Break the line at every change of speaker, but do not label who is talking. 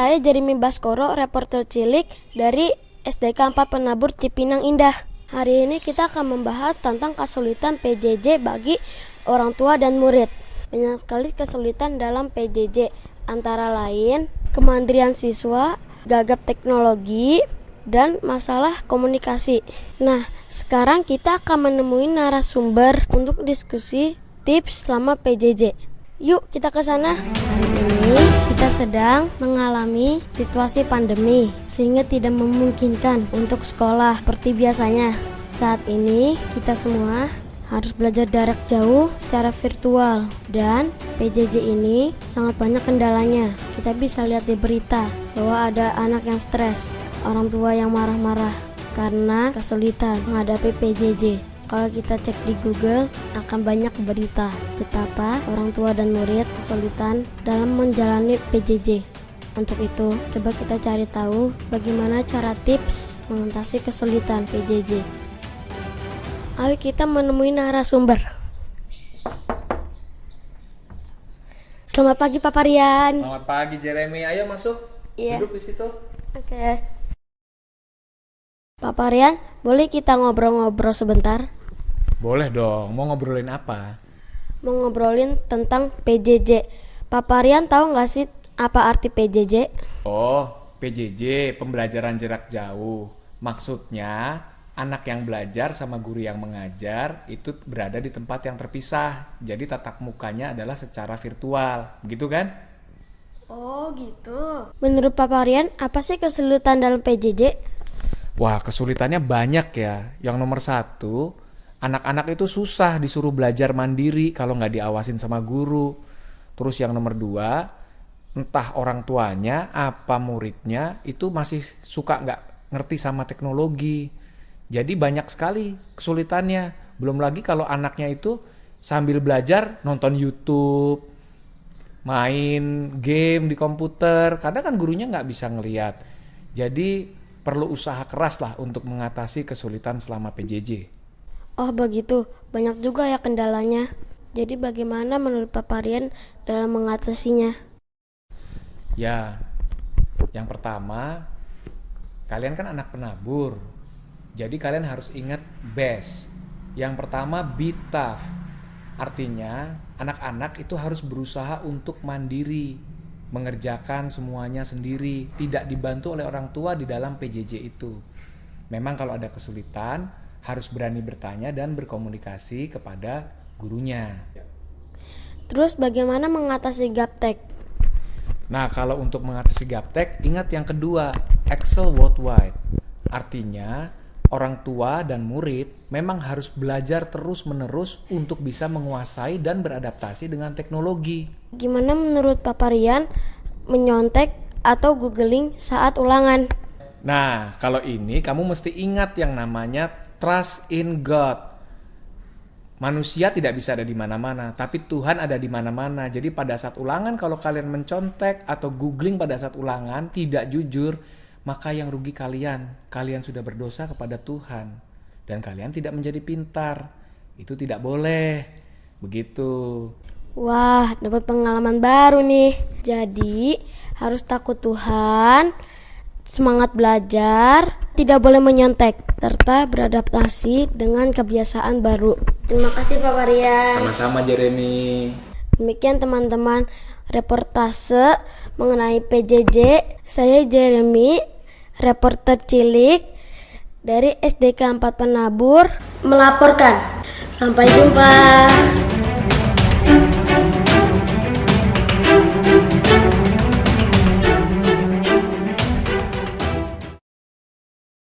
saya Jeremy Baskoro, reporter cilik dari SDK 4 Penabur Cipinang Indah. Hari ini kita akan membahas tentang kesulitan PJJ bagi orang tua dan murid. Banyak sekali kesulitan dalam PJJ, antara lain kemandirian siswa, gagap teknologi, dan masalah komunikasi. Nah, sekarang kita akan menemui narasumber untuk diskusi tips selama PJJ. Yuk kita ke sana. Hari ini kita sedang mengalami situasi pandemi sehingga tidak memungkinkan untuk sekolah seperti biasanya. Saat ini kita semua harus belajar jarak jauh secara virtual dan PJJ ini sangat banyak kendalanya. Kita bisa lihat di berita bahwa ada anak yang stres, orang tua yang marah-marah karena kesulitan menghadapi PJJ. Kalau kita cek di Google, akan banyak berita betapa orang tua dan murid kesulitan dalam menjalani PJJ. Untuk itu, coba kita cari tahu bagaimana cara tips mengatasi kesulitan PJJ. Ayo kita menemui narasumber. Selamat pagi Pak Parian.
Selamat pagi Jeremy, ayo masuk.
Iya.
Duduk di situ.
Oke. Pak Parian, boleh kita ngobrol-ngobrol sebentar?
Boleh dong, mau ngobrolin apa?
Mau ngobrolin tentang PJJ. Pak Parian tahu nggak sih apa arti PJJ?
Oh, PJJ, pembelajaran jarak jauh. Maksudnya, anak yang belajar sama guru yang mengajar itu berada di tempat yang terpisah. Jadi tatap mukanya adalah secara virtual, begitu kan?
Oh gitu. Menurut Pak Parian, apa sih kesulitan dalam PJJ?
Wah, kesulitannya banyak ya. Yang nomor satu, anak-anak itu susah disuruh belajar mandiri kalau nggak diawasin sama guru. Terus yang nomor dua, entah orang tuanya apa muridnya itu masih suka nggak ngerti sama teknologi. Jadi banyak sekali kesulitannya. Belum lagi kalau anaknya itu sambil belajar nonton YouTube, main game di komputer. Kadang kan gurunya nggak bisa ngeliat. Jadi perlu usaha keras lah untuk mengatasi kesulitan selama PJJ.
Oh begitu, banyak juga ya kendalanya. Jadi bagaimana menurut Pak Parian dalam mengatasinya?
Ya, yang pertama, kalian kan anak penabur. Jadi kalian harus ingat BES. Yang pertama, be tough. Artinya, anak-anak itu harus berusaha untuk mandiri, mengerjakan semuanya sendiri, tidak dibantu oleh orang tua di dalam PJJ itu. Memang kalau ada kesulitan, harus berani bertanya dan berkomunikasi kepada gurunya.
Terus bagaimana mengatasi gaptek?
Nah, kalau untuk mengatasi gaptek, ingat yang kedua, Excel worldwide. Artinya, orang tua dan murid memang harus belajar terus-menerus untuk bisa menguasai dan beradaptasi dengan teknologi.
Gimana menurut Pak Parian menyontek atau googling saat ulangan?
Nah, kalau ini kamu mesti ingat yang namanya trust in God. Manusia tidak bisa ada di mana-mana, tapi Tuhan ada di mana-mana. Jadi pada saat ulangan kalau kalian mencontek atau googling pada saat ulangan tidak jujur, maka yang rugi kalian. Kalian sudah berdosa kepada Tuhan dan kalian tidak menjadi pintar. Itu tidak boleh. Begitu.
Wah, dapat pengalaman baru nih. Jadi, harus takut Tuhan, semangat belajar, tidak boleh menyontek, serta beradaptasi dengan kebiasaan baru. Terima kasih Pak Parian.
Sama-sama Jeremy.
Demikian teman-teman reportase mengenai PJJ. Saya Jeremy, reporter cilik dari SDK 4 Penabur melaporkan. Sampai jumpa.